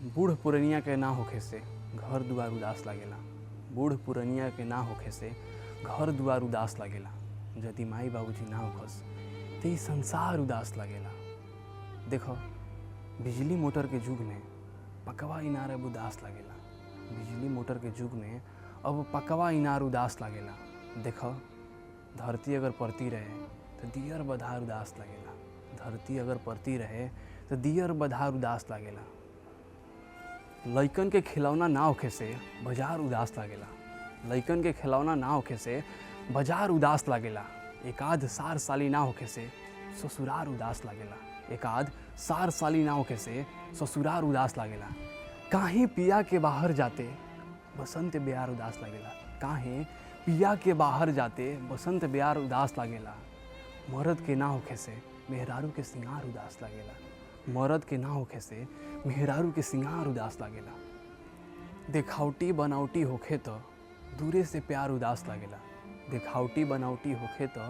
बूढ़ पुरनिया के ना होखे से घर दुआर उदास लागेला। बूढ़ पुरनिया के ना होखे से घर दुआर उदास लागेला। यदि माई बाबूजी ना होखस तो ई संसार उदास लागेला। देखो, बिजली मोटर के युग में पकवा इनार अब उदास लागेला। बिजली मोटर के युग में अब पकवा इनार उदास लागेला। देखो, धरती अगर परती रहे तो दियर बधार उदास लागेला। धरती अगर परती रहे तो दियर बधार उदास लागेला। लइकन के खिलौना ना होखे से बाजार उदास लागेला। लइकन के खिलौना ना होखे से बाजार उदास लागेला। एकाध सार साली ना होखे से ससुरार उदास लागेला। एकाध सार साली ना होखे से ससुरार उदास लागेला। काहे पिया के बाहर जाते बसंत ब्यार उदास लागेला। काहे पिया के बाहर जाते बसंत ब्यार उदास लागेला। मर्द के ना होखे से मेहरारू के सिंगार उदास लागेला। मर्द के ना होखे से मेहरारू के सिंगार उदास लागेला। देखावटी बनावटी होखे तो दूरे से प्यार उदास लागेला। देखावटी बनावटी होखे तो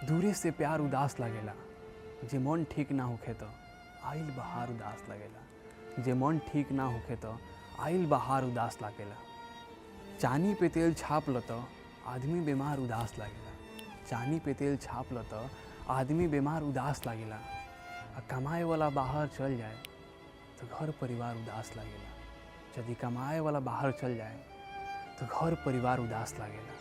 दूरे से प्यार उदास लागेला। जे मन ठीक ना होखे तो आइल बहार उदास लागेला। जे मन ठीक ना होखे तो आइल बहार उदास लागेला। चानी पे तेल छाप ल तो आदमी बीमार उदास लागेला। चानी पे तेल छाप ल तो आदमी बीमार उदास लागेला। आ कमाए वाला बाहर चल जाए तो घर परिवार उदास लागेला। यदि कमाए वाला बाहर चल जाए तो घर परिवार उदास लागेला।